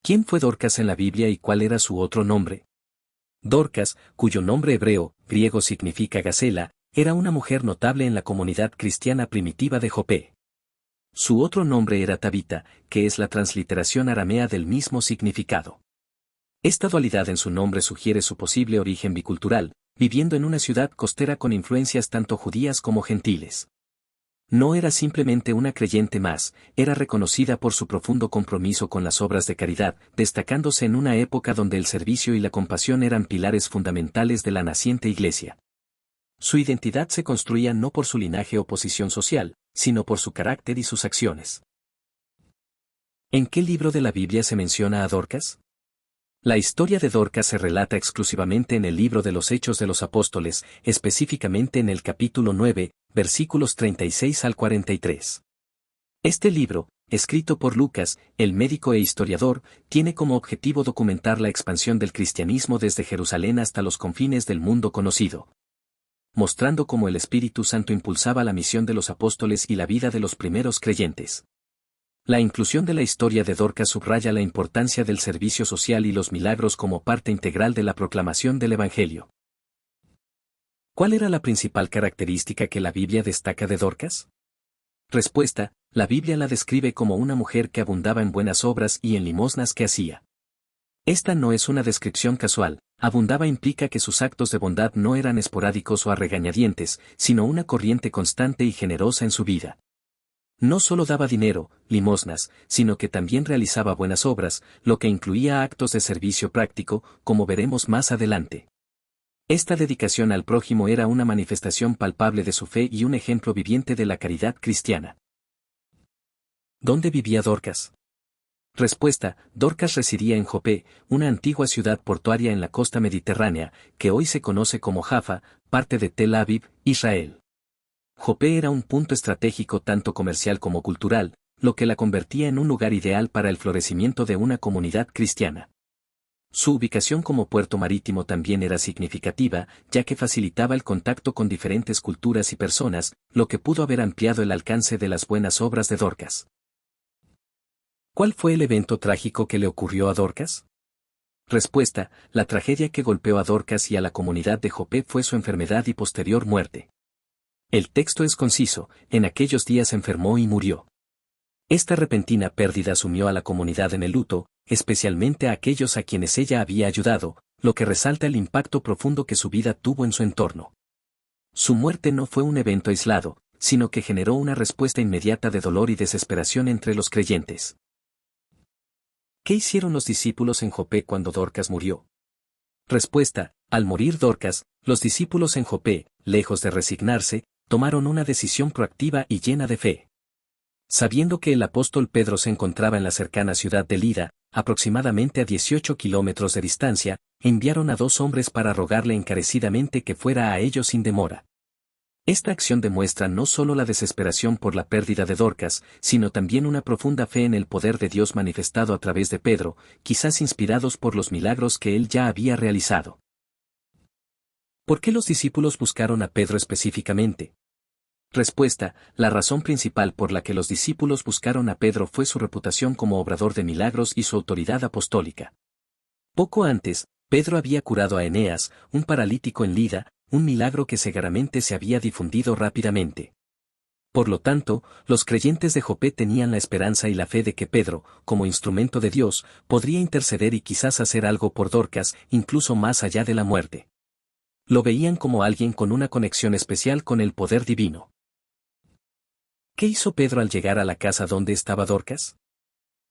¿Quién fue Dorcas en la Biblia y cuál era su otro nombre? Dorcas, cuyo nombre hebreo, griego significa gacela, era una mujer notable en la comunidad cristiana primitiva de Jope. Su otro nombre era Tabita, que es la transliteración aramea del mismo significado. Esta dualidad en su nombre sugiere su posible origen bicultural, viviendo en una ciudad costera con influencias tanto judías como gentiles. No era simplemente una creyente más, era reconocida por su profundo compromiso con las obras de caridad, destacándose en una época donde el servicio y la compasión eran pilares fundamentales de la naciente iglesia. Su identidad se construía no por su linaje o posición social, sino por su carácter y sus acciones. ¿En qué libro de la Biblia se menciona a Dorcas? La historia de Dorcas se relata exclusivamente en el libro de los Hechos de los Apóstoles, específicamente en el capítulo 9, versículos 36 al 43. Este libro, escrito por Lucas, el médico e historiador, tiene como objetivo documentar la expansión del cristianismo desde Jerusalén hasta los confines del mundo conocido, mostrando cómo el Espíritu Santo impulsaba la misión de los apóstoles y la vida de los primeros creyentes. La inclusión de la historia de Dorcas subraya la importancia del servicio social y los milagros como parte integral de la proclamación del Evangelio. ¿Cuál era la principal característica que la Biblia destaca de Dorcas? Respuesta: la Biblia la describe como una mujer que abundaba en buenas obras y en limosnas que hacía. Esta no es una descripción casual, abundaba implica que sus actos de bondad no eran esporádicos o a regañadientes, sino una corriente constante y generosa en su vida. No solo daba dinero, limosnas, sino que también realizaba buenas obras, lo que incluía actos de servicio práctico, como veremos más adelante. Esta dedicación al prójimo era una manifestación palpable de su fe y un ejemplo viviente de la caridad cristiana. ¿Dónde vivía Dorcas? Respuesta: Dorcas residía en Jope, una antigua ciudad portuaria en la costa mediterránea, que hoy se conoce como Jaffa, parte de Tel Aviv, Israel. Jope era un punto estratégico tanto comercial como cultural, lo que la convertía en un lugar ideal para el florecimiento de una comunidad cristiana. Su ubicación como puerto marítimo también era significativa, ya que facilitaba el contacto con diferentes culturas y personas, lo que pudo haber ampliado el alcance de las buenas obras de Dorcas. ¿Cuál fue el evento trágico que le ocurrió a Dorcas? Respuesta: la tragedia que golpeó a Dorcas y a la comunidad de Jope fue su enfermedad y posterior muerte. El texto es conciso: en aquellos días enfermó y murió. Esta repentina pérdida sumió a la comunidad en el luto, especialmente a aquellos a quienes ella había ayudado, lo que resalta el impacto profundo que su vida tuvo en su entorno. Su muerte no fue un evento aislado, sino que generó una respuesta inmediata de dolor y desesperación entre los creyentes. ¿Qué hicieron los discípulos en Jope cuando Dorcas murió? Respuesta: al morir Dorcas, los discípulos en Jope, lejos de resignarse, tomaron una decisión proactiva y llena de fe. Sabiendo que el apóstol Pedro se encontraba en la cercana ciudad de Lida, aproximadamente a 18 kilómetros de distancia, enviaron a 2 hombres para rogarle encarecidamente que fuera a ellos sin demora. Esta acción demuestra no solo la desesperación por la pérdida de Dorcas, sino también una profunda fe en el poder de Dios manifestado a través de Pedro, quizás inspirados por los milagros que él ya había realizado. ¿Por qué los discípulos buscaron a Pedro específicamente? Respuesta: la razón principal por la que los discípulos buscaron a Pedro fue su reputación como obrador de milagros y su autoridad apostólica. Poco antes, Pedro había curado a Eneas, un paralítico en Lida, un milagro que seguramente se había difundido rápidamente. Por lo tanto, los creyentes de Jope tenían la esperanza y la fe de que Pedro, como instrumento de Dios, podría interceder y quizás hacer algo por Dorcas, incluso más allá de la muerte. Lo veían como alguien con una conexión especial con el poder divino. ¿Qué hizo Pedro al llegar a la casa donde estaba Dorcas?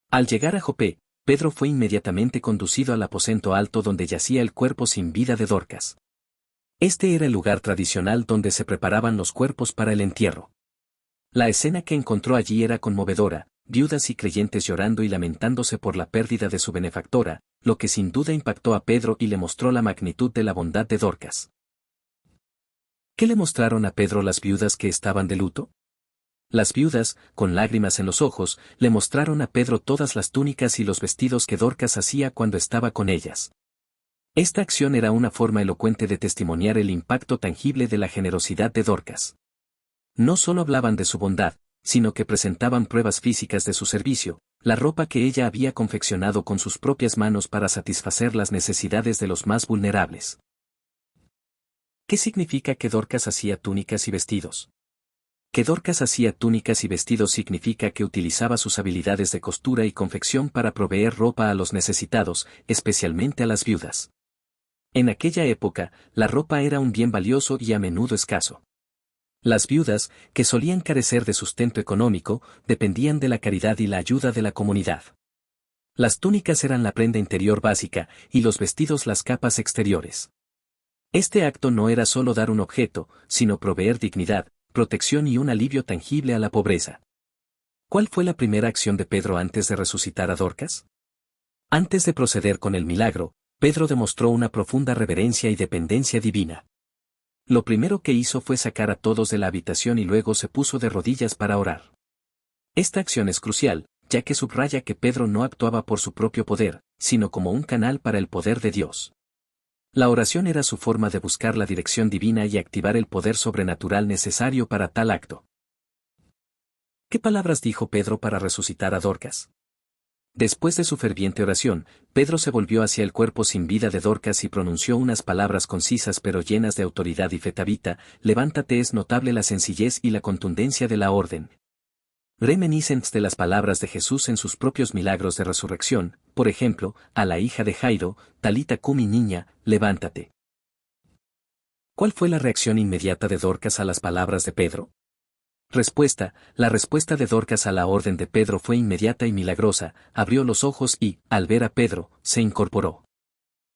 Al llegar a Jope, Pedro fue inmediatamente conducido al aposento alto donde yacía el cuerpo sin vida de Dorcas. Este era el lugar tradicional donde se preparaban los cuerpos para el entierro. La escena que encontró allí era conmovedora, viudas y creyentes llorando y lamentándose por la pérdida de su benefactora, lo que sin duda impactó a Pedro y le mostró la magnitud de la bondad de Dorcas. ¿Qué le mostraron a Pedro las viudas que estaban de luto? Las viudas, con lágrimas en los ojos, le mostraron a Pedro todas las túnicas y los vestidos que Dorcas hacía cuando estaba con ellas. Esta acción era una forma elocuente de testimoniar el impacto tangible de la generosidad de Dorcas. No solo hablaban de su bondad, sino que presentaban pruebas físicas de su servicio, la ropa que ella había confeccionado con sus propias manos para satisfacer las necesidades de los más vulnerables. ¿Qué significa que Dorcas hacía túnicas y vestidos? Que Dorcas hacía túnicas y vestidos significa que utilizaba sus habilidades de costura y confección para proveer ropa a los necesitados, especialmente a las viudas. En aquella época, la ropa era un bien valioso y a menudo escaso. Las viudas, que solían carecer de sustento económico, dependían de la caridad y la ayuda de la comunidad. Las túnicas eran la prenda interior básica, y los vestidos las capas exteriores. Este acto no era solo dar un objeto, sino proveer dignidad, protección y un alivio tangible a la pobreza. ¿Cuál fue la primera acción de Pedro antes de resucitar a Dorcas? Antes de proceder con el milagro, Pedro demostró una profunda reverencia y dependencia divina. Lo primero que hizo fue sacar a todos de la habitación y luego se puso de rodillas para orar. Esta acción es crucial, ya que subraya que Pedro no actuaba por su propio poder, sino como un canal para el poder de Dios. La oración era su forma de buscar la dirección divina y activar el poder sobrenatural necesario para tal acto. ¿Qué palabras dijo Pedro para resucitar a Dorcas? Después de su ferviente oración, Pedro se volvió hacia el cuerpo sin vida de Dorcas y pronunció unas palabras concisas pero llenas de autoridad y fe. Tabita, levántate. Es notable la sencillez y la contundencia de la orden. Reminiscentes de las palabras de Jesús en sus propios milagros de resurrección, por ejemplo, a la hija de Jairo, Talita cumi, niña, levántate. ¿Cuál fue la reacción inmediata de Dorcas a las palabras de Pedro? Respuesta: la respuesta de Dorcas a la orden de Pedro fue inmediata y milagrosa, abrió los ojos y, al ver a Pedro, se incorporó.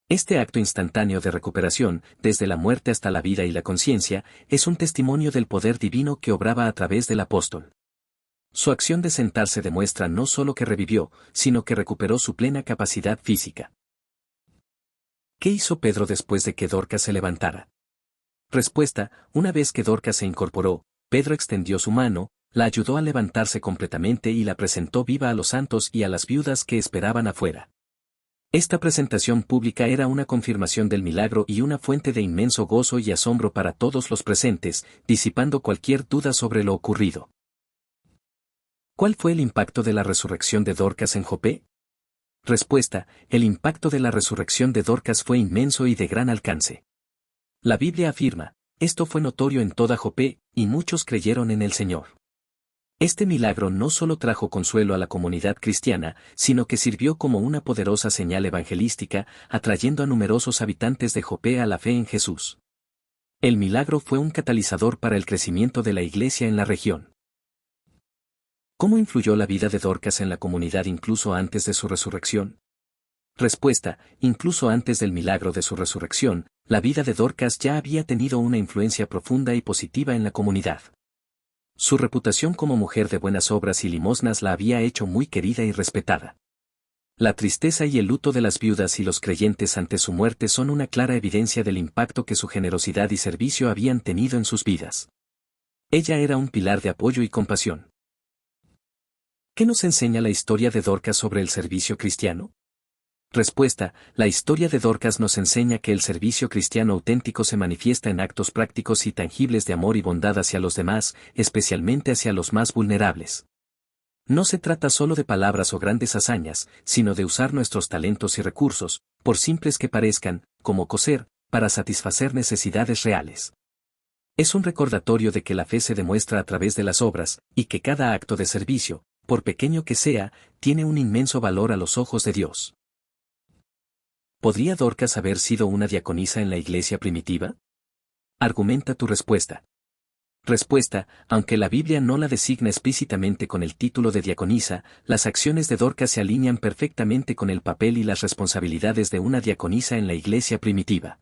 Este acto instantáneo de recuperación, desde la muerte hasta la vida y la conciencia, es un testimonio del poder divino que obraba a través del apóstol. Su acción de sentarse demuestra no solo que revivió, sino que recuperó su plena capacidad física. ¿Qué hizo Pedro después de que Dorcas se levantara? Respuesta: una vez que Dorcas se incorporó, Pedro extendió su mano, la ayudó a levantarse completamente y la presentó viva a los santos y a las viudas que esperaban afuera. Esta presentación pública era una confirmación del milagro y una fuente de inmenso gozo y asombro para todos los presentes, disipando cualquier duda sobre lo ocurrido. ¿Cuál fue el impacto de la resurrección de Dorcas en Jope? Respuesta: el impacto de la resurrección de Dorcas fue inmenso y de gran alcance. La Biblia afirma: esto fue notorio en toda Jope, y muchos creyeron en el Señor. Este milagro no solo trajo consuelo a la comunidad cristiana, sino que sirvió como una poderosa señal evangelística, atrayendo a numerosos habitantes de Jope a la fe en Jesús. El milagro fue un catalizador para el crecimiento de la iglesia en la región. ¿Cómo influyó la vida de Dorcas en la comunidad incluso antes de su resurrección? Respuesta: incluso antes del milagro de su resurrección, la vida de Dorcas ya había tenido una influencia profunda y positiva en la comunidad. Su reputación como mujer de buenas obras y limosnas la había hecho muy querida y respetada. La tristeza y el luto de las viudas y los creyentes ante su muerte son una clara evidencia del impacto que su generosidad y servicio habían tenido en sus vidas. Ella era un pilar de apoyo y compasión. ¿Qué nos enseña la historia de Dorcas sobre el servicio cristiano? Respuesta: la historia de Dorcas nos enseña que el servicio cristiano auténtico se manifiesta en actos prácticos y tangibles de amor y bondad hacia los demás, especialmente hacia los más vulnerables. No se trata solo de palabras o grandes hazañas, sino de usar nuestros talentos y recursos, por simples que parezcan, como coser, para satisfacer necesidades reales. Es un recordatorio de que la fe se demuestra a través de las obras, y que cada acto de servicio, por pequeño que sea, tiene un inmenso valor a los ojos de Dios. ¿Podría Dorcas haber sido una diaconisa en la iglesia primitiva? Argumenta tu respuesta. Respuesta: aunque la Biblia no la designa explícitamente con el título de diaconisa, las acciones de Dorcas se alinean perfectamente con el papel y las responsabilidades de una diaconisa en la iglesia primitiva.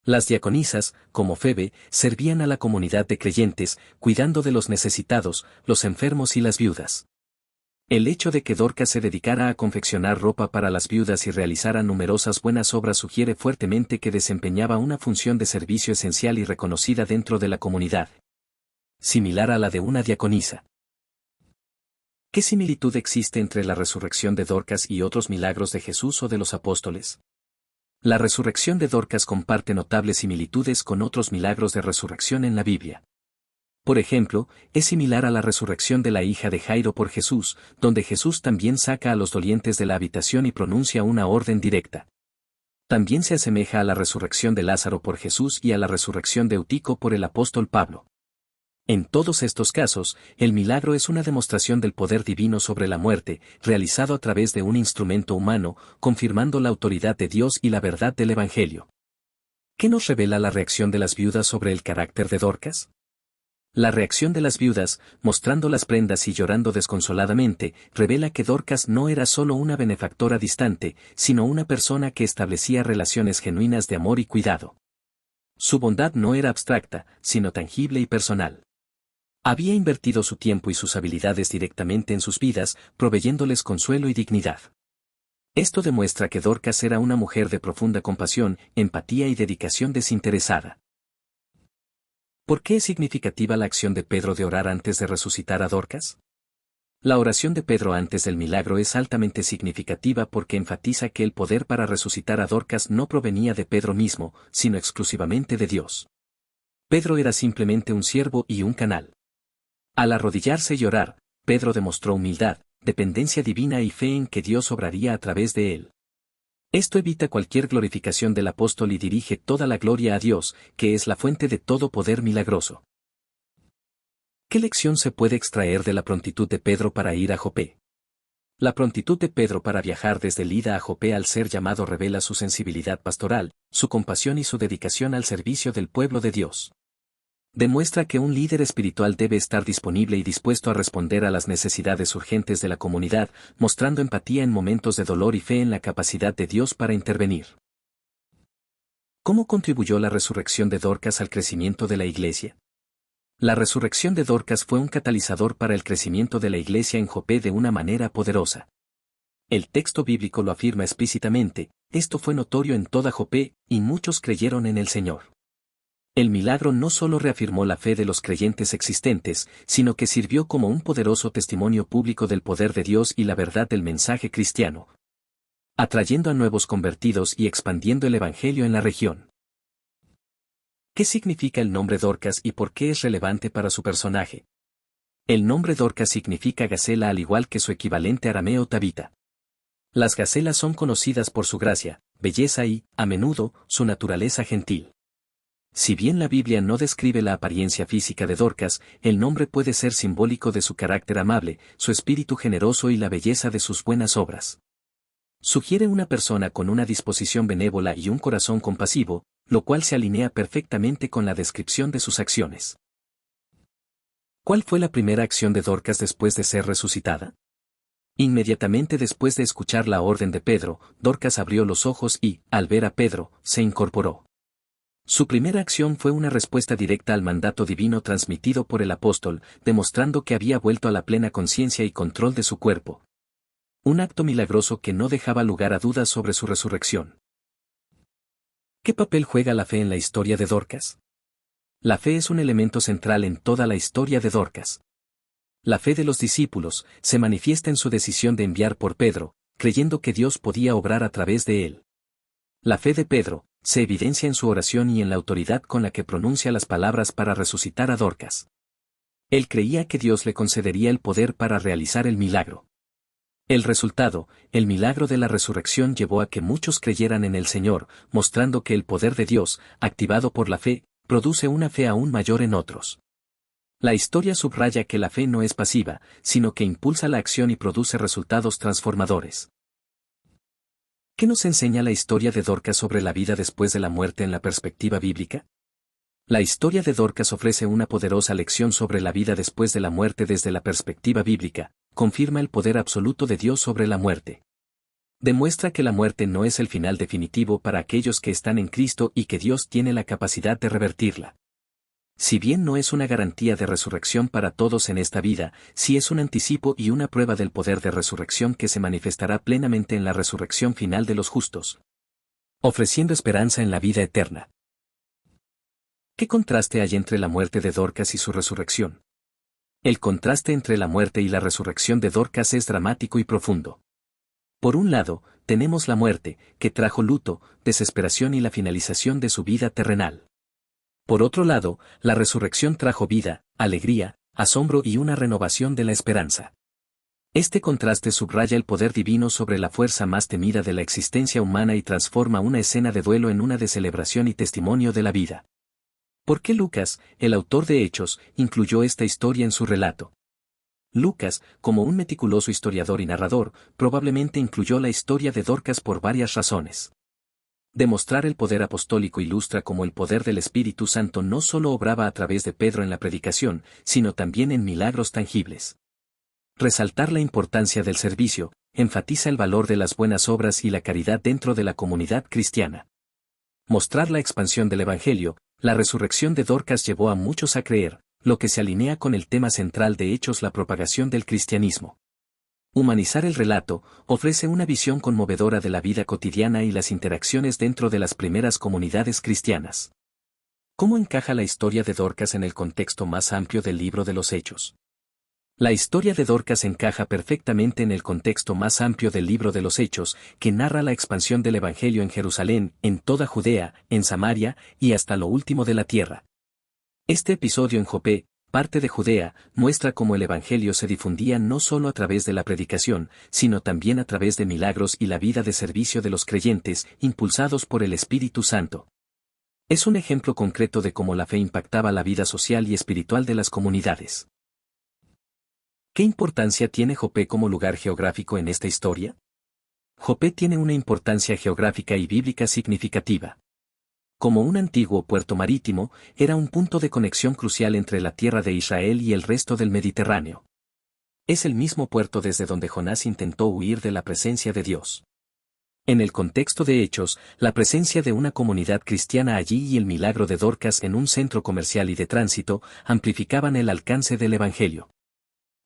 Las diaconisas, como Febe, servían a la comunidad de creyentes, cuidando de los necesitados, los enfermos y las viudas. El hecho de que Dorcas se dedicara a confeccionar ropa para las viudas y realizara numerosas buenas obras sugiere fuertemente que desempeñaba una función de servicio esencial y reconocida dentro de la comunidad, similar a la de una diaconisa. ¿Qué similitud existe entre la resurrección de Dorcas y otros milagros de Jesús o de los apóstoles? La resurrección de Dorcas comparte notables similitudes con otros milagros de resurrección en la Biblia. Por ejemplo, es similar a la resurrección de la hija de Jairo por Jesús, donde Jesús también saca a los dolientes de la habitación y pronuncia una orden directa. También se asemeja a la resurrección de Lázaro por Jesús y a la resurrección de Eutico por el apóstol Pablo. En todos estos casos, el milagro es una demostración del poder divino sobre la muerte, realizado a través de un instrumento humano, confirmando la autoridad de Dios y la verdad del Evangelio. ¿Qué nos revela la reacción de las viudas sobre el carácter de Dorcas? La reacción de las viudas, mostrando las prendas y llorando desconsoladamente, revela que Dorcas no era solo una benefactora distante, sino una persona que establecía relaciones genuinas de amor y cuidado. Su bondad no era abstracta, sino tangible y personal. Había invertido su tiempo y sus habilidades directamente en sus vidas, proveyéndoles consuelo y dignidad. Esto demuestra que Dorcas era una mujer de profunda compasión, empatía y dedicación desinteresada. ¿Por qué es significativa la acción de Pedro de orar antes de resucitar a Dorcas? La oración de Pedro antes del milagro es altamente significativa porque enfatiza que el poder para resucitar a Dorcas no provenía de Pedro mismo, sino exclusivamente de Dios. Pedro era simplemente un siervo y un canal. Al arrodillarse y orar, Pedro demostró humildad, dependencia divina y fe en que Dios obraría a través de él. Esto evita cualquier glorificación del apóstol y dirige toda la gloria a Dios, que es la fuente de todo poder milagroso. ¿Qué lección se puede extraer de la prontitud de Pedro para ir a Jope? La prontitud de Pedro para viajar desde Lida a Jope al ser llamado revela su sensibilidad pastoral, su compasión y su dedicación al servicio del pueblo de Dios. Demuestra que un líder espiritual debe estar disponible y dispuesto a responder a las necesidades urgentes de la comunidad, mostrando empatía en momentos de dolor y fe en la capacidad de Dios para intervenir. ¿Cómo contribuyó la resurrección de Dorcas al crecimiento de la Iglesia? La resurrección de Dorcas fue un catalizador para el crecimiento de la Iglesia en Jope de una manera poderosa. El texto bíblico lo afirma explícitamente, esto fue notorio en toda Jope, y muchos creyeron en el Señor. El milagro no solo reafirmó la fe de los creyentes existentes, sino que sirvió como un poderoso testimonio público del poder de Dios y la verdad del mensaje cristiano, atrayendo a nuevos convertidos y expandiendo el Evangelio en la región. ¿Qué significa el nombre Dorcas y por qué es relevante para su personaje? El nombre Dorcas significa gacela al igual que su equivalente arameo Tabita. Las gacelas son conocidas por su gracia, belleza y, a menudo, su naturaleza gentil. Si bien la Biblia no describe la apariencia física de Dorcas, el nombre puede ser simbólico de su carácter amable, su espíritu generoso y la belleza de sus buenas obras. Sugiere una persona con una disposición benévola y un corazón compasivo, lo cual se alinea perfectamente con la descripción de sus acciones. ¿Cuál fue la primera acción de Dorcas después de ser resucitada? Inmediatamente después de escuchar la orden de Pedro, Dorcas abrió los ojos y, al ver a Pedro, se incorporó. Su primera acción fue una respuesta directa al mandato divino transmitido por el apóstol, demostrando que había vuelto a la plena conciencia y control de su cuerpo. Un acto milagroso que no dejaba lugar a dudas sobre su resurrección. ¿Qué papel juega la fe en la historia de Dorcas? La fe es un elemento central en toda la historia de Dorcas. La fe de los discípulos se manifiesta en su decisión de enviar por Pedro, creyendo que Dios podía obrar a través de él. La fe de Pedro se evidencia en su oración y en la autoridad con la que pronuncia las palabras para resucitar a Dorcas. Él creía que Dios le concedería el poder para realizar el milagro. El resultado, el milagro de la resurrección llevó a que muchos creyeran en el Señor, mostrando que el poder de Dios, activado por la fe, produce una fe aún mayor en otros. La historia subraya que la fe no es pasiva, sino que impulsa la acción y produce resultados transformadores. ¿Qué nos enseña la historia de Dorcas sobre la vida después de la muerte en la perspectiva bíblica? La historia de Dorcas ofrece una poderosa lección sobre la vida después de la muerte desde la perspectiva bíblica, confirma el poder absoluto de Dios sobre la muerte. Demuestra que la muerte no es el final definitivo para aquellos que están en Cristo y que Dios tiene la capacidad de revertirla. Si bien no es una garantía de resurrección para todos en esta vida, sí es un anticipo y una prueba del poder de resurrección que se manifestará plenamente en la resurrección final de los justos, ofreciendo esperanza en la vida eterna. ¿Qué contraste hay entre la muerte de Dorcas y su resurrección? El contraste entre la muerte y la resurrección de Dorcas es dramático y profundo. Por un lado, tenemos la muerte, que trajo luto, desesperación y la finalización de su vida terrenal. Por otro lado, la resurrección trajo vida, alegría, asombro y una renovación de la esperanza. Este contraste subraya el poder divino sobre la fuerza más temida de la existencia humana y transforma una escena de duelo en una de celebración y testimonio de la vida. ¿Por qué Lucas, el autor de Hechos, incluyó esta historia en su relato? Lucas, como un meticuloso historiador y narrador, probablemente incluyó la historia de Dorcas por varias razones. Demostrar el poder apostólico ilustra cómo el poder del Espíritu Santo no solo obraba a través de Pedro en la predicación, sino también en milagros tangibles. Resaltar la importancia del servicio, enfatiza el valor de las buenas obras y la caridad dentro de la comunidad cristiana. Mostrar la expansión del Evangelio, la resurrección de Dorcas llevó a muchos a creer, lo que se alinea con el tema central de Hechos, la propagación del cristianismo. Humanizar el relato, ofrece una visión conmovedora de la vida cotidiana y las interacciones dentro de las primeras comunidades cristianas. ¿Cómo encaja la historia de Dorcas en el contexto más amplio del libro de los Hechos? La historia de Dorcas encaja perfectamente en el contexto más amplio del libro de los Hechos, que narra la expansión del Evangelio en Jerusalén, en toda Judea, en Samaria, y hasta lo último de la tierra. Este episodio en Jope, parte de Judea, muestra cómo el Evangelio se difundía no solo a través de la predicación, sino también a través de milagros y la vida de servicio de los creyentes, impulsados por el Espíritu Santo. Es un ejemplo concreto de cómo la fe impactaba la vida social y espiritual de las comunidades. ¿Qué importancia tiene Jope como lugar geográfico en esta historia? Jope tiene una importancia geográfica y bíblica significativa. Como un antiguo puerto marítimo, era un punto de conexión crucial entre la tierra de Israel y el resto del Mediterráneo. Es el mismo puerto desde donde Jonás intentó huir de la presencia de Dios. En el contexto de Hechos, la presencia de una comunidad cristiana allí y el milagro de Dorcas en un centro comercial y de tránsito amplificaban el alcance del Evangelio.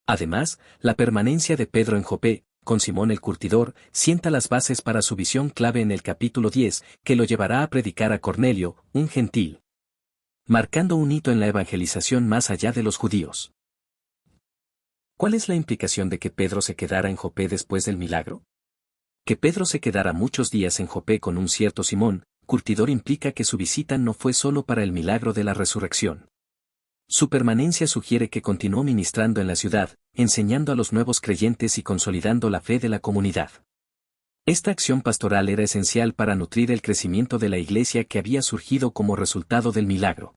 Además, la permanencia de Pedro en Jope, con Simón el curtidor, sienta las bases para su visión clave en el capítulo 10, que lo llevará a predicar a Cornelio, un gentil, marcando un hito en la evangelización más allá de los judíos. ¿Cuál es la implicación de que Pedro se quedara en Jope después del milagro? Que Pedro se quedara muchos días en Jope con un cierto Simón, curtidor, implica que su visita no fue solo para el milagro de la resurrección. Su permanencia sugiere que continuó ministrando en la ciudad, enseñando a los nuevos creyentes y consolidando la fe de la comunidad. Esta acción pastoral era esencial para nutrir el crecimiento de la iglesia que había surgido como resultado del milagro.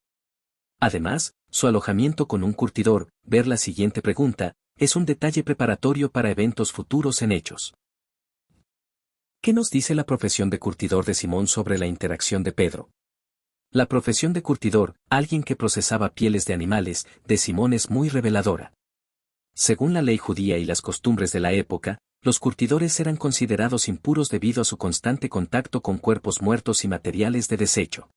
Además, su alojamiento con un curtidor, ver la siguiente pregunta, es un detalle preparatorio para eventos futuros en Hechos. ¿Qué nos dice la profesión de curtidor de Simón sobre la interacción de Pedro? La profesión de curtidor, alguien que procesaba pieles de animales, de Simón es muy reveladora. Según la ley judía y las costumbres de la época, los curtidores eran considerados impuros debido a su constante contacto con cuerpos muertos y materiales de desecho.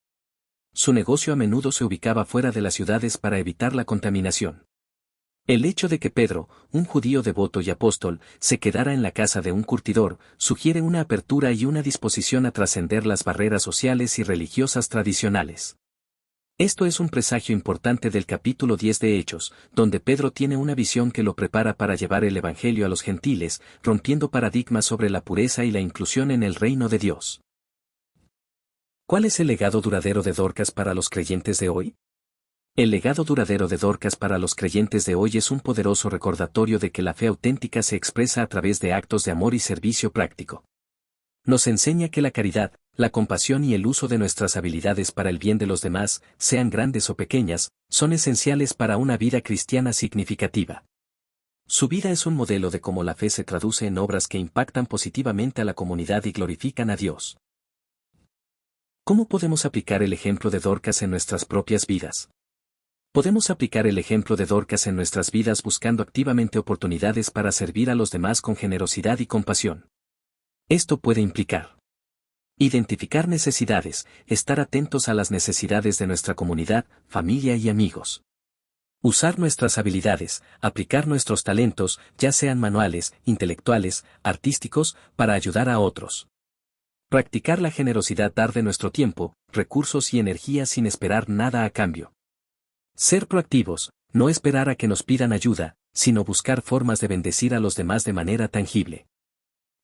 Su negocio a menudo se ubicaba fuera de las ciudades para evitar la contaminación. El hecho de que Pedro, un judío devoto y apóstol, se quedara en la casa de un curtidor, sugiere una apertura y una disposición a trascender las barreras sociales y religiosas tradicionales. Esto es un presagio importante del capítulo 10 de Hechos, donde Pedro tiene una visión que lo prepara para llevar el Evangelio a los gentiles, rompiendo paradigmas sobre la pureza y la inclusión en el reino de Dios. ¿Cuál es el legado duradero de Dorcas para los creyentes de hoy? El legado duradero de Dorcas para los creyentes de hoy es un poderoso recordatorio de que la fe auténtica se expresa a través de actos de amor y servicio práctico. Nos enseña que la caridad, la compasión y el uso de nuestras habilidades para el bien de los demás, sean grandes o pequeñas, son esenciales para una vida cristiana significativa. Su vida es un modelo de cómo la fe se traduce en obras que impactan positivamente a la comunidad y glorifican a Dios. ¿Cómo podemos aplicar el ejemplo de Dorcas en nuestras propias vidas? Podemos aplicar el ejemplo de Dorcas en nuestras vidas buscando activamente oportunidades para servir a los demás con generosidad y compasión. Esto puede implicar identificar necesidades, estar atentos a las necesidades de nuestra comunidad, familia y amigos. Usar nuestras habilidades, aplicar nuestros talentos, ya sean manuales, intelectuales, artísticos, para ayudar a otros. Practicar la generosidad, dar de nuestro tiempo, recursos y energía sin esperar nada a cambio. Ser proactivos, no esperar a que nos pidan ayuda, sino buscar formas de bendecir a los demás de manera tangible.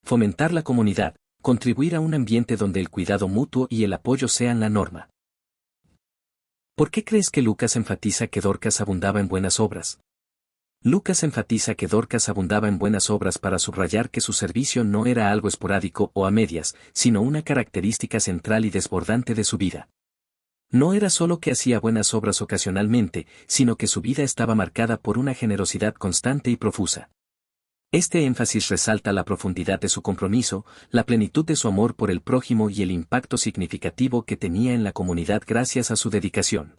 Fomentar la comunidad, contribuir a un ambiente donde el cuidado mutuo y el apoyo sean la norma. ¿Por qué crees que Lucas enfatiza que Dorcas abundaba en buenas obras? Lucas enfatiza que Dorcas abundaba en buenas obras para subrayar que su servicio no era algo esporádico o a medias, sino una característica central y desbordante de su vida. No era solo que hacía buenas obras ocasionalmente, sino que su vida estaba marcada por una generosidad constante y profusa. Este énfasis resalta la profundidad de su compromiso, la plenitud de su amor por el prójimo y el impacto significativo que tenía en la comunidad gracias a su dedicación.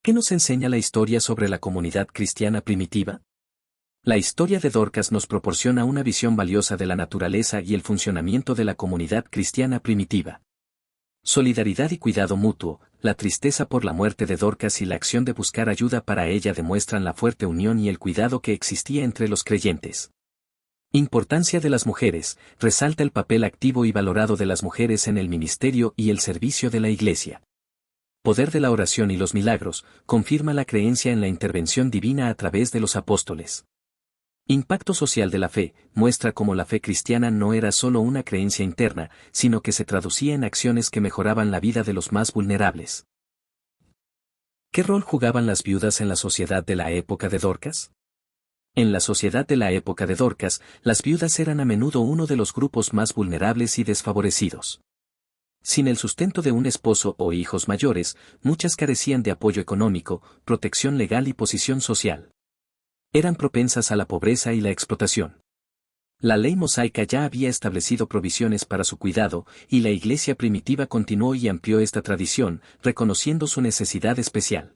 ¿Qué nos enseña la historia sobre la comunidad cristiana primitiva? La historia de Dorcas nos proporciona una visión valiosa de la naturaleza y el funcionamiento de la comunidad cristiana primitiva. Solidaridad y cuidado mutuo, la tristeza por la muerte de Dorcas y la acción de buscar ayuda para ella demuestran la fuerte unión y el cuidado que existía entre los creyentes. Importancia de las mujeres, resalta el papel activo y valorado de las mujeres en el ministerio y el servicio de la Iglesia. Poder de la oración y los milagros, confirma la creencia en la intervención divina a través de los apóstoles. Impacto social de la fe, muestra cómo la fe cristiana no era solo una creencia interna, sino que se traducía en acciones que mejoraban la vida de los más vulnerables. ¿Qué rol jugaban las viudas en la sociedad de la época de Dorcas? En la sociedad de la época de Dorcas, las viudas eran a menudo uno de los grupos más vulnerables y desfavorecidos. Sin el sustento de un esposo o hijos mayores, muchas carecían de apoyo económico, protección legal y posición social. Eran propensas a la pobreza y la explotación. La ley mosaica ya había establecido provisiones para su cuidado, y la Iglesia primitiva continuó y amplió esta tradición, reconociendo su necesidad especial.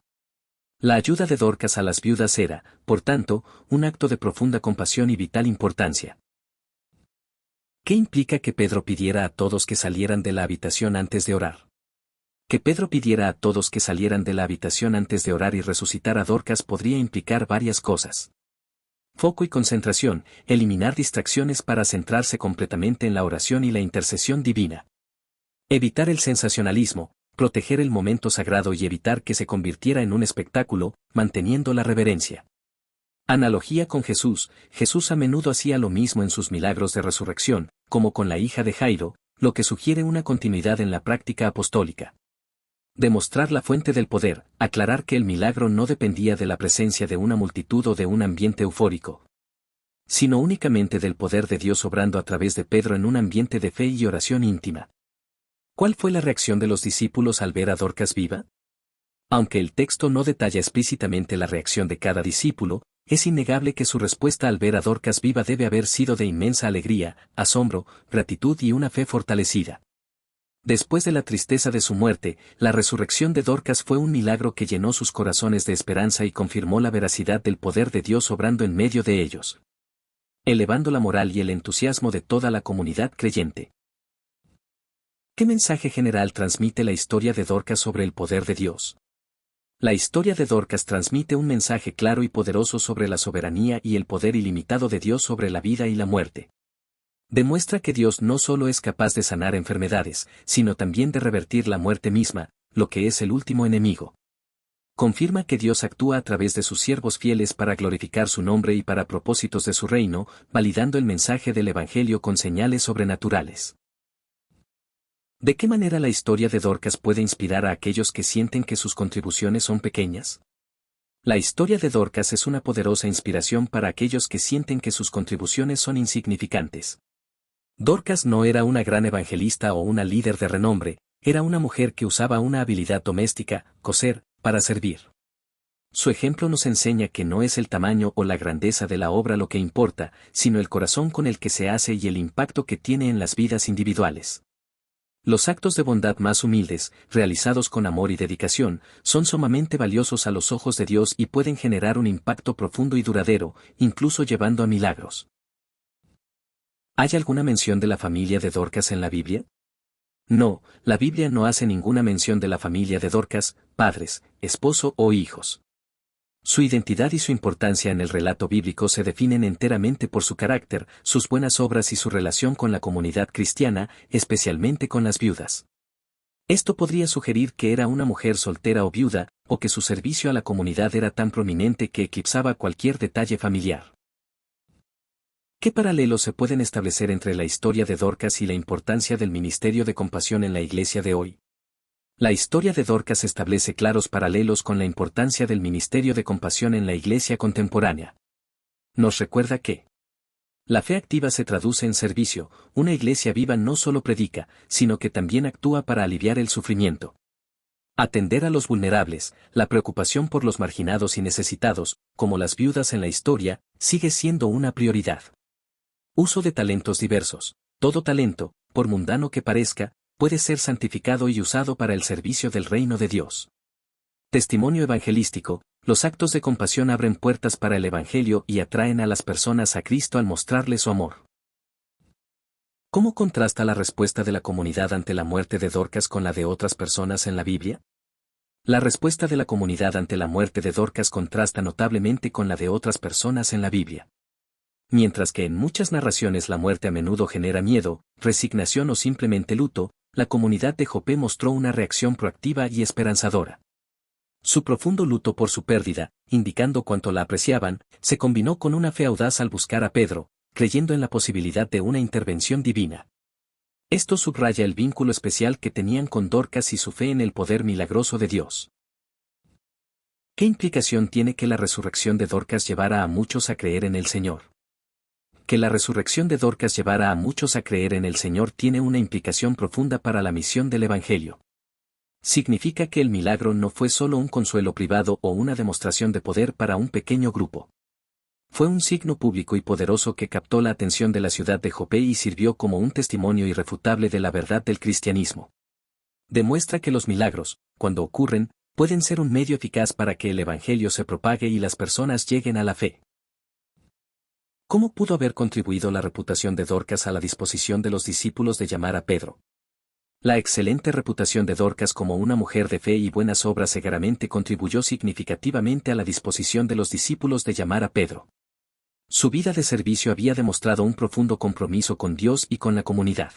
La ayuda de Dorcas a las viudas era, por tanto, un acto de profunda compasión y vital importancia. ¿Qué implica que Pedro pidiera a todos que salieran de la habitación antes de orar? Que Pedro pidiera a todos que salieran de la habitación antes de orar y resucitar a Dorcas podría implicar varias cosas. Foco y concentración, eliminar distracciones para centrarse completamente en la oración y la intercesión divina. Evitar el sensacionalismo, proteger el momento sagrado y evitar que se convirtiera en un espectáculo, manteniendo la reverencia. Analogía con Jesús, Jesús a menudo hacía lo mismo en sus milagros de resurrección, como con la hija de Jairo, lo que sugiere una continuidad en la práctica apostólica. Demostrar la fuente del poder, aclarar que el milagro no dependía de la presencia de una multitud o de un ambiente eufórico, sino únicamente del poder de Dios obrando a través de Pedro en un ambiente de fe y oración íntima. ¿Cuál fue la reacción de los discípulos al ver a Dorcas viva? Aunque el texto no detalla explícitamente la reacción de cada discípulo, es innegable que su respuesta al ver a Dorcas viva debe haber sido de inmensa alegría, asombro, gratitud y una fe fortalecida. Después de la tristeza de su muerte, la resurrección de Dorcas fue un milagro que llenó sus corazones de esperanza y confirmó la veracidad del poder de Dios obrando en medio de ellos, elevando la moral y el entusiasmo de toda la comunidad creyente. ¿Qué mensaje general transmite la historia de Dorcas sobre el poder de Dios? La historia de Dorcas transmite un mensaje claro y poderoso sobre la soberanía y el poder ilimitado de Dios sobre la vida y la muerte. Demuestra que Dios no solo es capaz de sanar enfermedades, sino también de revertir la muerte misma, lo que es el último enemigo. Confirma que Dios actúa a través de sus siervos fieles para glorificar su nombre y para propósitos de su reino, validando el mensaje del Evangelio con señales sobrenaturales. ¿De qué manera la historia de Dorcas puede inspirar a aquellos que sienten que sus contribuciones son pequeñas? La historia de Dorcas es una poderosa inspiración para aquellos que sienten que sus contribuciones son insignificantes. Dorcas no era una gran evangelista o una líder de renombre, era una mujer que usaba una habilidad doméstica, coser, para servir. Su ejemplo nos enseña que no es el tamaño o la grandeza de la obra lo que importa, sino el corazón con el que se hace y el impacto que tiene en las vidas individuales. Los actos de bondad más humildes, realizados con amor y dedicación, son sumamente valiosos a los ojos de Dios y pueden generar un impacto profundo y duradero, incluso llevando a milagros. ¿Hay alguna mención de la familia de Dorcas en la Biblia? No, la Biblia no hace ninguna mención de la familia de Dorcas, padres, esposo o hijos. Su identidad y su importancia en el relato bíblico se definen enteramente por su carácter, sus buenas obras y su relación con la comunidad cristiana, especialmente con las viudas. Esto podría sugerir que era una mujer soltera o viuda, o que su servicio a la comunidad era tan prominente que eclipsaba cualquier detalle familiar. ¿Qué paralelos se pueden establecer entre la historia de Dorcas y la importancia del ministerio de compasión en la iglesia de hoy? La historia de Dorcas establece claros paralelos con la importancia del ministerio de compasión en la Iglesia contemporánea. Nos recuerda que la fe activa se traduce en servicio. Una iglesia viva no solo predica, sino que también actúa para aliviar el sufrimiento. Atender a los vulnerables, la preocupación por los marginados y necesitados, como las viudas en la historia, sigue siendo una prioridad. Uso de talentos diversos. Todo talento, por mundano que parezca, puede ser santificado y usado para el servicio del reino de Dios. Testimonio evangelístico. Los actos de compasión abren puertas para el Evangelio y atraen a las personas a Cristo al mostrarles su amor. ¿Cómo contrasta la respuesta de la comunidad ante la muerte de Dorcas con la de otras personas en la Biblia? La respuesta de la comunidad ante la muerte de Dorcas contrasta notablemente con la de otras personas en la Biblia. Mientras que en muchas narraciones la muerte a menudo genera miedo, resignación o simplemente luto, la comunidad de Jope mostró una reacción proactiva y esperanzadora. Su profundo luto por su pérdida, indicando cuánto la apreciaban, se combinó con una fe audaz al buscar a Pedro, creyendo en la posibilidad de una intervención divina. Esto subraya el vínculo especial que tenían con Dorcas y su fe en el poder milagroso de Dios. ¿Qué implicación tiene que la resurrección de Dorcas llevara a muchos a creer en el Señor? Que la resurrección de Dorcas llevara a muchos a creer en el Señor tiene una implicación profunda para la misión del Evangelio. Significa que el milagro no fue solo un consuelo privado o una demostración de poder para un pequeño grupo. Fue un signo público y poderoso que captó la atención de la ciudad de Jope y sirvió como un testimonio irrefutable de la verdad del cristianismo. Demuestra que los milagros, cuando ocurren, pueden ser un medio eficaz para que el Evangelio se propague y las personas lleguen a la fe. ¿Cómo pudo haber contribuido la reputación de Dorcas a la disposición de los discípulos de llamar a Pedro? La excelente reputación de Dorcas como una mujer de fe y buenas obras seguramente contribuyó significativamente a la disposición de los discípulos de llamar a Pedro. Su vida de servicio había demostrado un profundo compromiso con Dios y con la comunidad.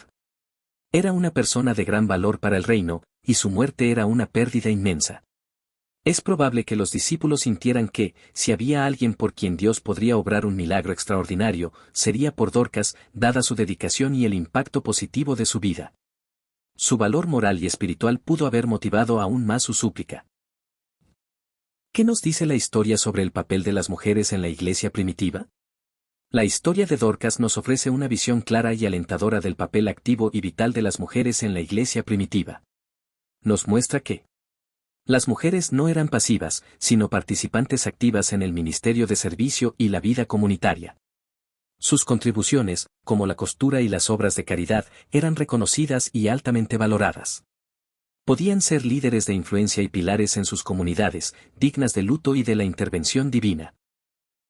Era una persona de gran valor para el reino, y su muerte era una pérdida inmensa. Es probable que los discípulos sintieran que, si había alguien por quien Dios podría obrar un milagro extraordinario, sería por Dorcas, dada su dedicación y el impacto positivo de su vida. Su valor moral y espiritual pudo haber motivado aún más su súplica. ¿Qué nos dice la historia sobre el papel de las mujeres en la iglesia primitiva? La historia de Dorcas nos ofrece una visión clara y alentadora del papel activo y vital de las mujeres en la iglesia primitiva. Nos muestra que las mujeres no eran pasivas, sino participantes activas en el ministerio de servicio y la vida comunitaria. Sus contribuciones, como la costura y las obras de caridad, eran reconocidas y altamente valoradas. Podían ser líderes de influencia y pilares en sus comunidades, dignas de luto y de la intervención divina.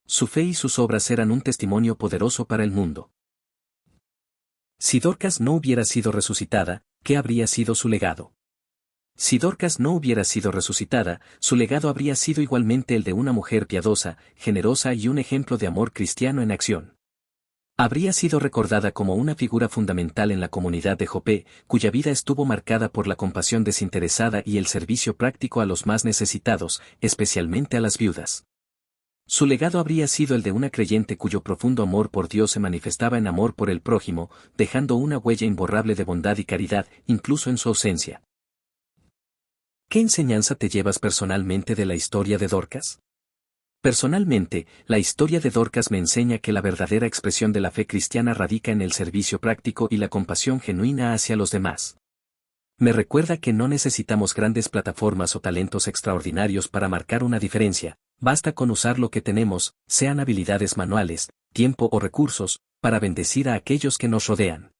Su fe y sus obras eran un testimonio poderoso para el mundo. Si Dorcas no hubiera sido resucitada, ¿qué habría sido su legado? Si Dorcas no hubiera sido resucitada, su legado habría sido igualmente el de una mujer piadosa, generosa y un ejemplo de amor cristiano en acción. Habría sido recordada como una figura fundamental en la comunidad de Jope, cuya vida estuvo marcada por la compasión desinteresada y el servicio práctico a los más necesitados, especialmente a las viudas. Su legado habría sido el de una creyente cuyo profundo amor por Dios se manifestaba en amor por el prójimo, dejando una huella imborrable de bondad y caridad, incluso en su ausencia. ¿Qué enseñanza te llevas personalmente de la historia de Dorcas? Personalmente, la historia de Dorcas me enseña que la verdadera expresión de la fe cristiana radica en el servicio práctico y la compasión genuina hacia los demás. Me recuerda que no necesitamos grandes plataformas o talentos extraordinarios para marcar una diferencia, basta con usar lo que tenemos, sean habilidades manuales, tiempo o recursos, para bendecir a aquellos que nos rodean.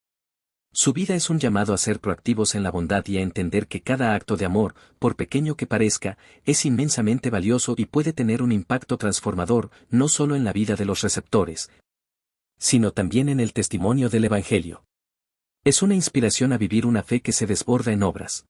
Su vida es un llamado a ser proactivos en la bondad y a entender que cada acto de amor, por pequeño que parezca, es inmensamente valioso y puede tener un impacto transformador, no solo en la vida de los receptores, sino también en el testimonio del Evangelio. Es una inspiración a vivir una fe que se desborda en obras.